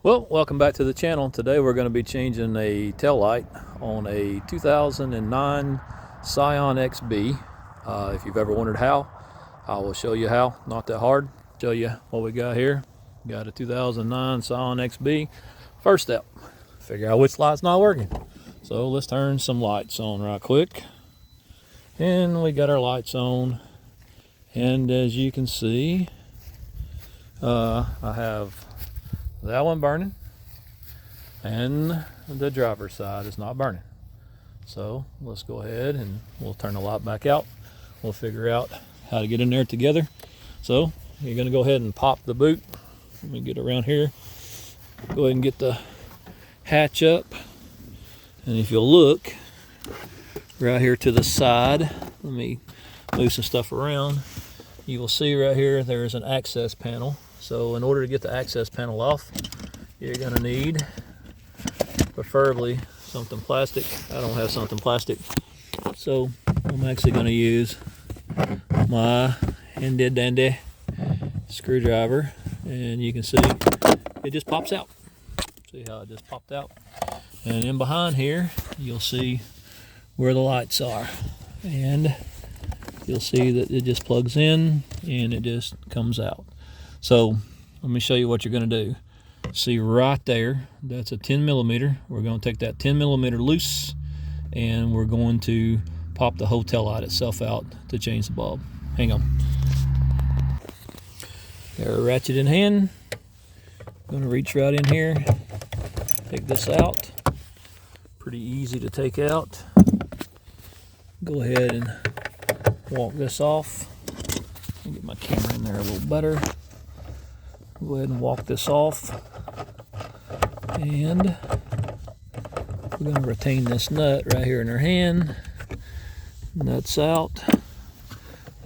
Well, welcome back to the channel. Today we're going to be changing a tail light on a 2009 Scion XB. If you've ever wondered how, I will show you how. Not that hard. Show you what we got here. Got a 2009 Scion XB. First step, figure out which light's not working. So let's turn some lights on right quick. And we got our lights on. And as you can see, I have that one burning and the driver's side is not burning. So let's go ahead and we'll turn the light back out. We'll figure out how to get in there together. So you're going to go ahead and pop the boot. Let me get around here. Go ahead and get the hatch up. And if you'll look right here to the side, let me move some stuff around. You will see right here there's an access panel. So in order to get the access panel off, you're going to need preferably something plastic. I don't have something plastic, so I'm actually going to use my handy dandy screwdriver, and you can see it just pops out. See how it just popped out? And in behind here, you'll see where the lights are, and you'll see that it just plugs in and it just comes out. So let me show you what you're going to do. See right there, that's a 10 millimeter. We're going to take that 10 millimeter loose and we're going to pop the whole tail light itself out to change the bulb. Hang on. Got a ratchet in hand. Going to reach right in here, take this out. Pretty easy to take out. Go ahead and walk this off. Let me get my camera in there a little better. Go ahead and walk this off, and we're going to retain this nut right here in our hand. Nuts out.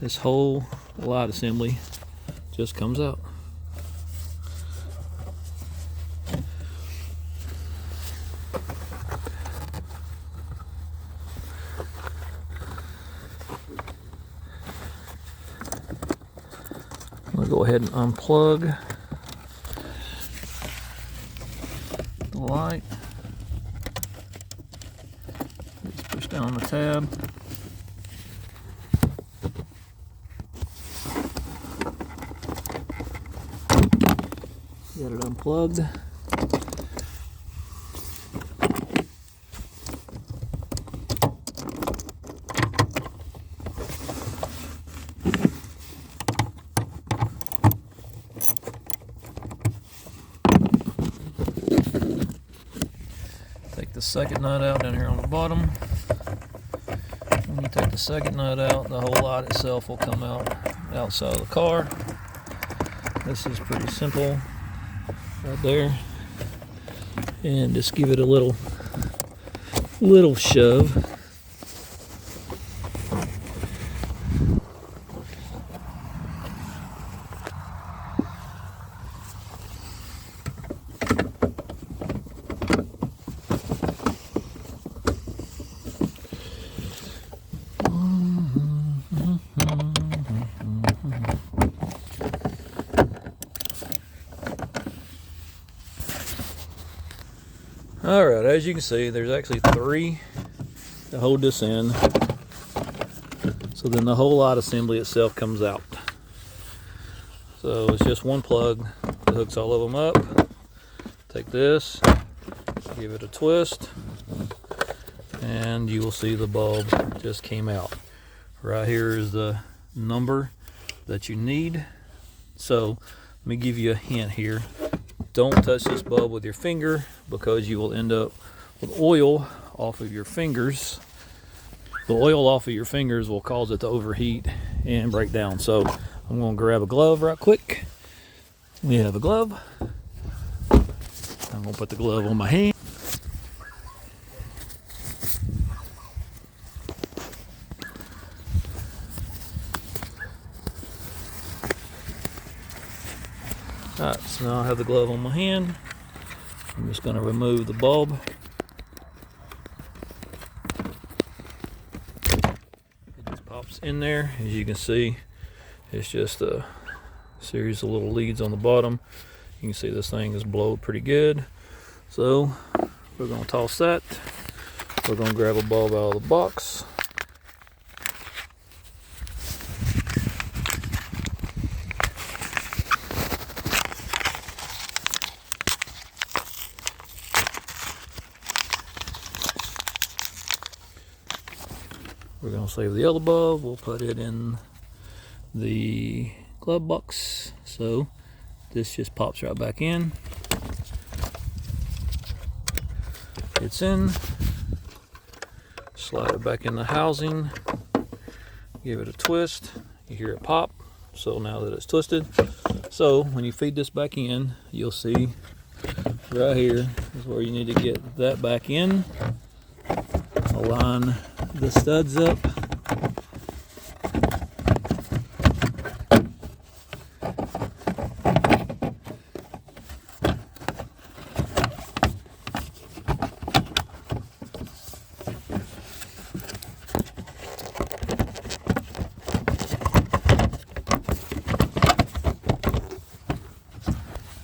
This whole light assembly just comes out. I'm going to go ahead and unplug the light. Just push down the tab. Get it unplugged. Take the second nut out down here on the bottom. When you take the second nut out, the whole light itself will come out outside of the car. This is pretty simple right there. And just give it a little shove. Alright, as you can see, there's actually 3 to hold this in. So then the whole light assembly itself comes out. So it's just one plug that hooks all of them up. Take this, give it a twist, and you will see the bulb just came out. Right here is the number that you need. So let me give you a hint here. Don't touch this bulb with your finger because you will end up with oil off of your fingers. The oil off of your fingers will cause it to overheat and break down. So I'm going to grab a glove right quick. We have a glove. I'm going to put the glove on my hand. Alright, so now I have the glove on my hand. I'm just going to remove the bulb. It just pops in there. As you can see, it's just a series of little leads on the bottom. You can see this thing is blowed pretty good. So we're going to toss that. We're going to grab a bulb out of the box. We're going to save the other bulb. We'll put it in the glove box. So this just pops right back in. It's in. Slide it back in the housing. Give it a twist. You hear it pop. So now that it's twisted. So when you feed this back in, you'll see right here is where you need to get that back in. Align the studs up.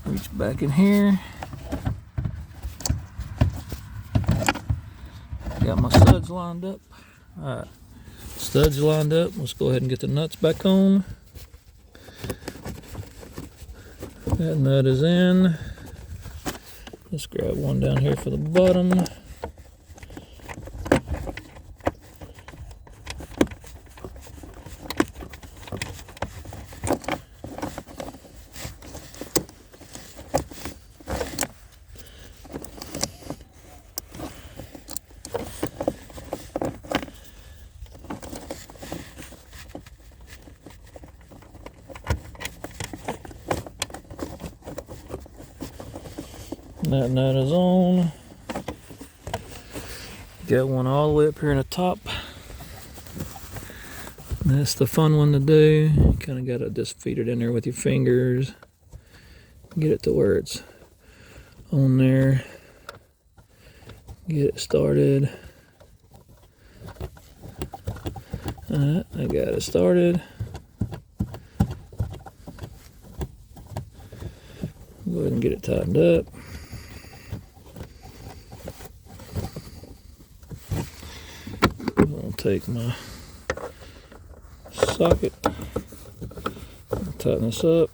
Reach back in here. Got my studs lined up. Alright, studs lined up. Let's go ahead and get the nuts back on. That nut is in. Let's grab one down here for the bottom. That nut is on. Got one all the way up here in the top. That's the fun one to do. Kind of got to just feed it in there with your fingers. Get it to where it's on there. Get it started. Alright, I got it started. Go ahead and get it tightened up. I'll take my socket, tighten this up.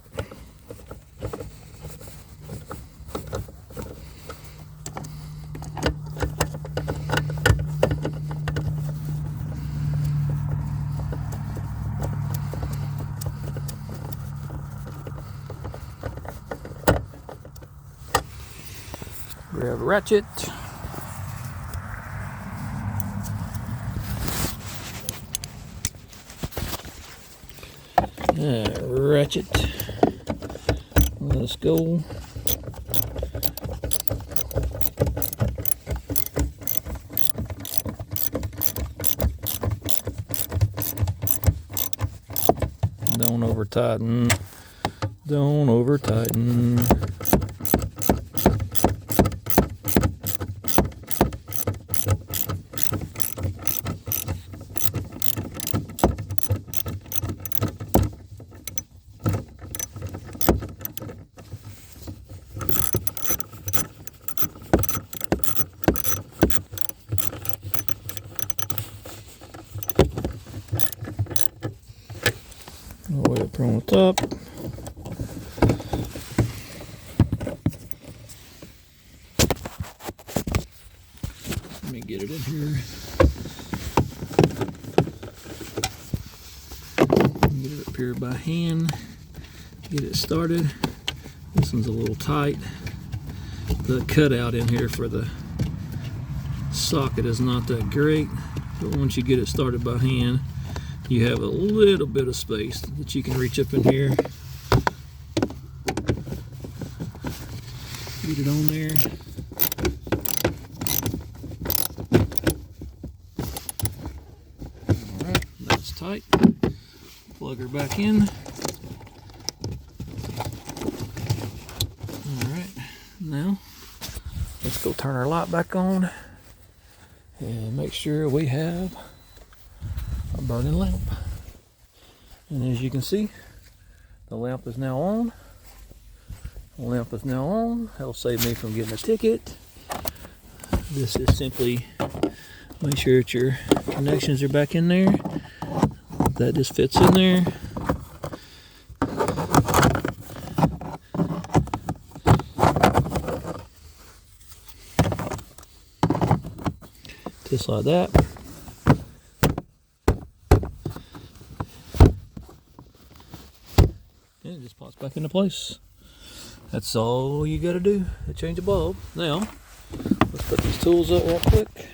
Grab a ratchet. Ratchet. Let's go. Don't over tighten. Don't over tighten. All the way up on the top. Let me get it in here. Get it up here by hand. Get it started. This one's a little tight. The cutout in here for the socket is not that great, but once you get it started by hand, you have a little bit of space that you can reach up in here. Get it on there. Alright, that's tight. Plug her back in. Alright, now let's go turn our light back on and make sure we have a burning lamp. And as you can see, the lamp is now on. Lamp is now on. That'll save me from getting a ticket. This is simply make sure that your connections are back in there. That just fits in there. Just like that. And it just pops back into place. That's all you gotta do to change a bulb. Now, let's put these tools up real quick.